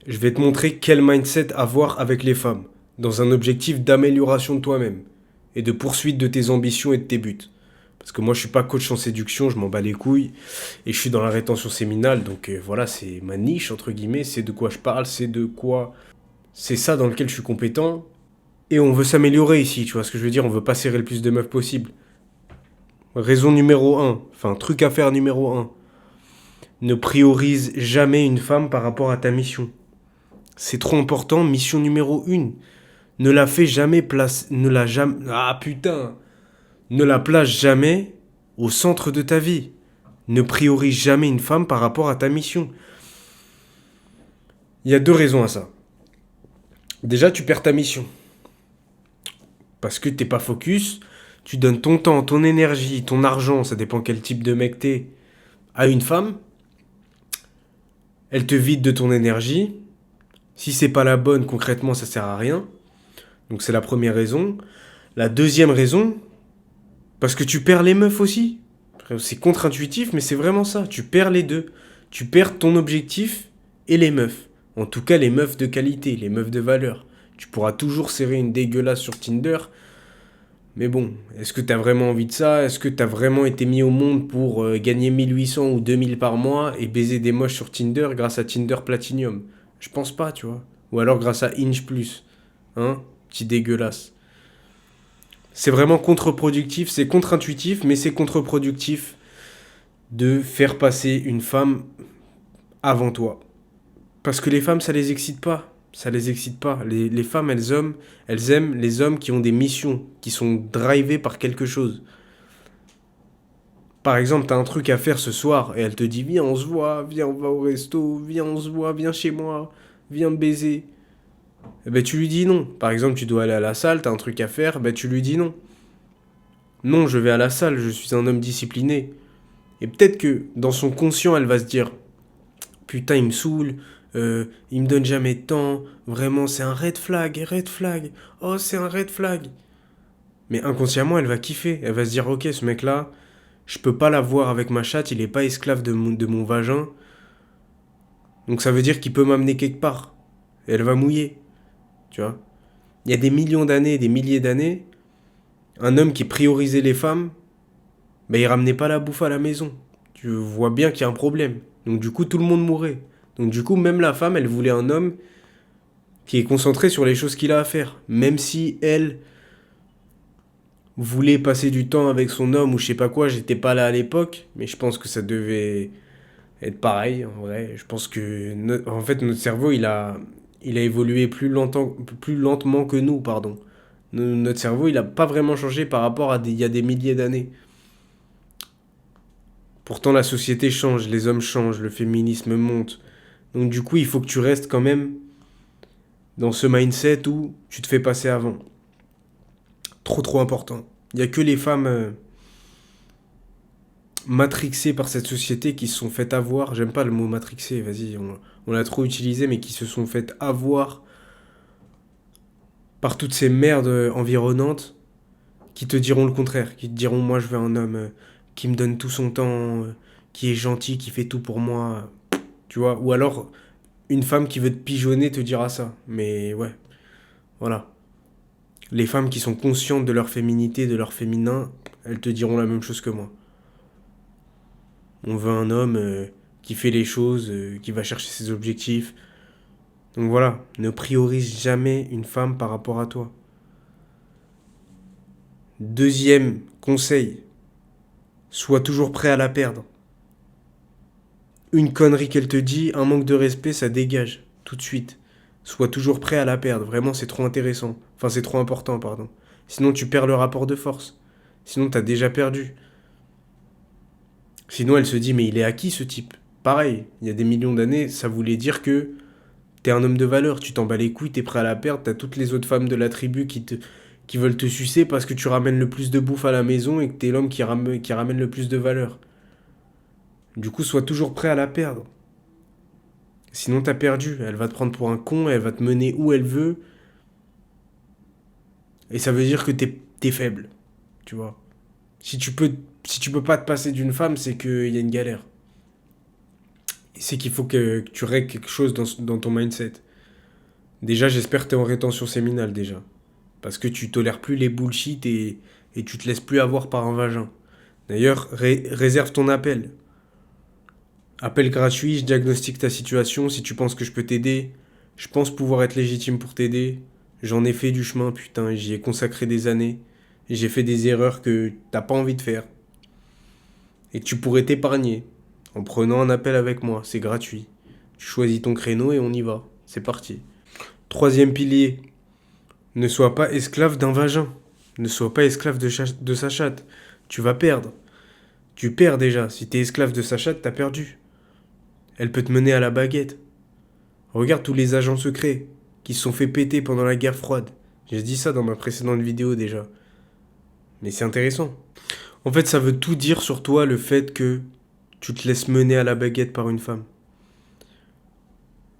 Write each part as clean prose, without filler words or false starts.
Je vais te montrer quel mindset avoir avec les femmes, dans un objectif d'amélioration de toi-même et de poursuite de tes ambitions et de tes buts. Parce que moi, je suis pas coach en séduction, je m'en bats les couilles et je suis dans la rétention séminale, donc voilà, c'est ma niche entre guillemets, c'est de quoi je parle, c'est ça dans lequel je suis compétent. Et on veut s'améliorer ici, tu vois ce que je veux dire, on veut pas serrer le plus de meufs possible. Raison numéro un, enfin truc à faire numéro un, ne priorise jamais une femme par rapport à ta mission. C'est trop important, mission numéro une. Ne la fais jamais place. Ne la jamais. Ah putain! Ne la place jamais au centre de ta vie. Ne priorise jamais une femme par rapport à ta mission. Il y a deux raisons à ça. Déjà, tu perds ta mission. Parce que t'es pas focus, tu donnes ton temps, ton énergie, ton argent, ça dépend quel type de mec t'es, à une femme, elle te vide de ton énergie. Si c'est pas la bonne, concrètement, ça sert à rien. Donc c'est la première raison. La deuxième raison, parce que tu perds les meufs aussi. C'est contre-intuitif, mais c'est vraiment ça. Tu perds les deux. Tu perds ton objectif et les meufs. En tout cas, les meufs de qualité, les meufs de valeur. Tu pourras toujours serrer une dégueulasse sur Tinder. Mais bon, est-ce que t'as vraiment envie de ça? Est-ce que t'as vraiment été mis au monde pour gagner 1800 ou 2000 par mois et baiser des moches sur Tinder grâce à Tinder Platinum? Je pense pas, tu vois. Ou alors grâce à Inch Plus. Hein? Petit dégueulasse. C'est vraiment contre-productif, c'est contre-intuitif, mais c'est contre-productif de faire passer une femme avant toi. Parce que les femmes, ça les excite pas. Ça les excite pas. Les femmes, elles aiment les hommes qui ont des missions, qui sont drivés par quelque chose. Par exemple, t'as un truc à faire ce soir et elle te dit viens, on se voit, viens, on va au resto, viens, on se voit, viens chez moi, viens me baiser. Eh ben, tu lui dis non. Par exemple, tu dois aller à la salle, t'as un truc à faire, ben, tu lui dis non. Non, je vais à la salle, je suis un homme discipliné. Et peut-être que dans son conscient, elle va se dire putain, il me saoule, il me donne jamais de temps, vraiment, c'est un red flag, red flag, oh, c'est un red flag. Mais inconsciemment, elle va kiffer, elle va se dire ok, ce mec-là, je peux pas l'avoir avec ma chatte, il est pas esclave de mon vagin, donc ça veut dire qu'il peut m'amener quelque part. Et elle va mouiller, tu vois. Il y a des millions d'années, des milliers d'années, un homme qui priorisait les femmes, bah, il ramenait pas la bouffe à la maison. Tu vois bien qu'il y a un problème. Donc du coup, tout le monde mourait. Donc du coup, même la femme, elle voulait un homme qui est concentré sur les choses qu'il a à faire. Même si elle voulait passer du temps avec son homme ou je sais pas quoi, j'étais pas là à l'époque, mais je pense que ça devait être pareil en vrai. Je pense que en fait notre cerveau, il a évolué plus lentement que nous, pardon. Notre cerveau, il a pas vraiment changé par rapport à il y a des milliers d'années. Pourtant, la société change, les hommes changent, le féminisme monte. Donc, du coup, il faut que tu restes quand même dans ce mindset où tu te fais passer avant. Trop, trop important. Il n'y a que les femmes matrixées par cette société qui se sont faites avoir. J'aime pas le mot matrixé, vas-y, on l'a trop utilisé, mais qui se sont faites avoir par toutes ces merdes environnantes qui te diront le contraire. Qui te diront, moi, je veux un homme qui me donne tout son temps, qui est gentil, qui fait tout pour moi. Tu vois, ou alors une femme qui veut te pigeonner te dira ça. Mais ouais, voilà. Les femmes qui sont conscientes de leur féminité, de leur féminin, elles te diront la même chose que moi. On veut un homme qui fait les choses, qui va chercher ses objectifs. Donc voilà, ne priorise jamais une femme par rapport à toi. Deuxième conseil, sois toujours prêt à la perdre. Une connerie qu'elle te dit, un manque de respect, ça dégage, tout de suite. Sois toujours prêt à la perdre, vraiment c'est trop intéressant. Enfin c'est trop important, pardon. Sinon tu perds le rapport de force. Sinon t'as déjà perdu. Sinon elle se dit mais il est acquis ce type. Pareil, il y a des millions d'années, ça voulait dire que t'es un homme de valeur, tu t'en bats les couilles, t'es prêt à la perdre, t'as toutes les autres femmes de la tribu qui veulent te sucer parce que tu ramènes le plus de bouffe à la maison et que t'es l'homme qui ramène le plus de valeur. Du coup, sois toujours prêt à la perdre. Sinon, t'as perdu. Elle va te prendre pour un con, elle va te mener où elle veut. Et ça veut dire que t'es faible. Tu vois. Si tu peux pas te passer d'une femme, c'est qu'il y a une galère. c'est qu'il faut que tu règles quelque chose dans ton mindset. Déjà, j'espère que t'es en rétention séminale déjà. Parce que tu tolères plus les bullshit et tu te laisses plus avoir par un vagin. D'ailleurs, réserve ton appel. Appel gratuit, je diagnostique ta situation. Si tu penses que je peux t'aider, je pense pouvoir être légitime pour t'aider. J'en ai fait du chemin, putain, et j'y ai consacré des années. Et j'ai fait des erreurs que t'as pas envie de faire. Et que tu pourrais t'épargner. En prenant un appel avec moi, c'est gratuit. Tu choisis ton créneau et on y va. C'est parti. Troisième pilier, ne sois pas esclave d'un vagin. Ne sois pas esclave de sa chatte. Tu vas perdre. Tu perds déjà. Si t'es esclave de sa chatte, t'as perdu. Elle peut te mener à la baguette. Regarde tous les agents secrets qui se sont fait péter pendant la guerre froide. J'ai dit ça dans ma précédente vidéo déjà. Mais c'est intéressant. En fait, ça veut tout dire sur toi, le fait que tu te laisses mener à la baguette par une femme.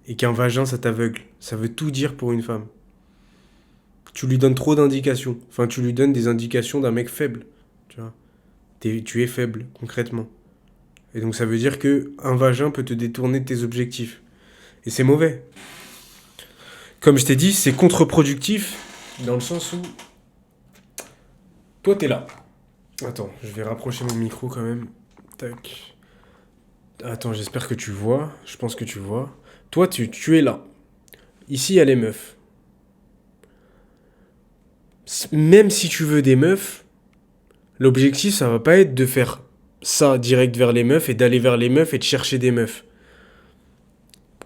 Et qu'un vagin, ça t'aveugle. Ça veut tout dire pour une femme. Tu lui donnes trop d'indications. Enfin, tu lui donnes des indications d'un mec faible. Tu vois. Tu es faible, concrètement. Et donc ça veut dire que un vagin peut te détourner de tes objectifs. Et c'est mauvais. Comme je t'ai dit, c'est contre-productif dans le sens où toi t'es là. Attends, je vais rapprocher mon micro quand même. Tac. Attends, j'espère que tu vois. Je pense que tu vois. Toi, tu es là. Ici, il y a les meufs. Même si tu veux des meufs, l'objectif, ça va pas être de faire ça direct vers les meufs et d'aller vers les meufs et de chercher des meufs.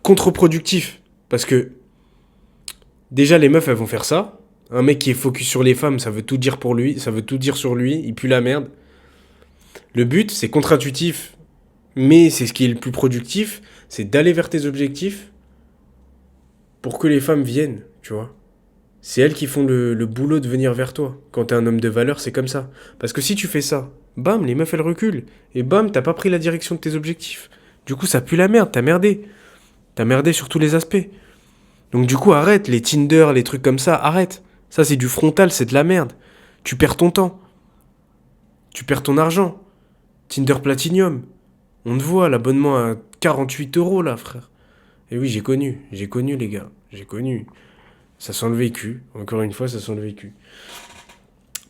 Contre-productif. Parce que déjà, les meufs, elles vont faire ça. Un mec qui est focus sur les femmes, ça veut tout dire pour lui, ça veut tout dire sur lui, il pue la merde. Le but, c'est contre-intuitif, mais c'est ce qui est le plus productif, c'est d'aller vers tes objectifs pour que les femmes viennent, tu vois. C'est elles qui font le boulot de venir vers toi. Quand t'es un homme de valeur, c'est comme ça. Parce que si tu fais ça, bam, les meufs elles reculent. Et bam, t'as pas pris la direction de tes objectifs. Du coup, ça pue la merde, t'as merdé. T'as merdé sur tous les aspects. Donc du coup, arrête, les Tinder, les trucs comme ça, arrête. Ça, c'est du frontal, c'est de la merde. Tu perds ton temps. Tu perds ton argent. Tinder Platinum. On te voit, l'abonnement à 48 euros là, frère. Et oui, j'ai connu les gars, j'ai connu. Ça sent le vécu, encore une fois, ça sent le vécu.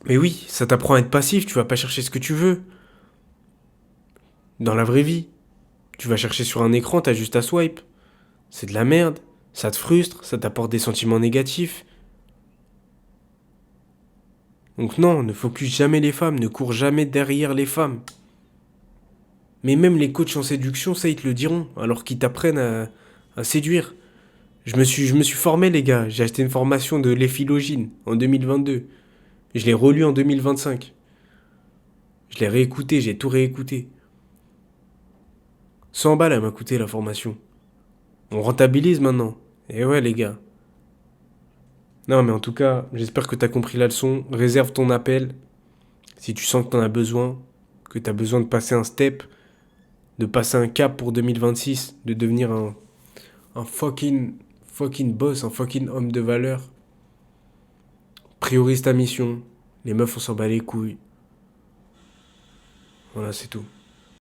Mais oui, ça t'apprend à être passif, tu vas pas chercher ce que tu veux. Dans la vraie vie, tu vas chercher sur un écran, t'as juste à swipe. C'est de la merde, ça te frustre, ça t'apporte des sentiments négatifs. Donc non, ne focus jamais les femmes, ne cours jamais derrière les femmes. Mais même les coachs en séduction, ça ils te le diront, alors qu'ils t'apprennent à séduire. Je me suis formé les gars, j'ai acheté une formation de l'ephilogine en 2022. Je l'ai relu en 2025. Je l'ai réécouté, j'ai tout réécouté. 100 balles elle m'a coûté la formation. On rentabilise maintenant. Et ouais les gars. Non mais en tout cas, j'espère que t'as compris la leçon. Réserve ton appel. Si tu sens que t'en as besoin, que t'as besoin de passer un step, de passer un cap pour 2026, de devenir un fucking boss, un fucking homme de valeur. Priorise ta mission. Les meufs on s'en bat les couilles. Voilà c'est tout.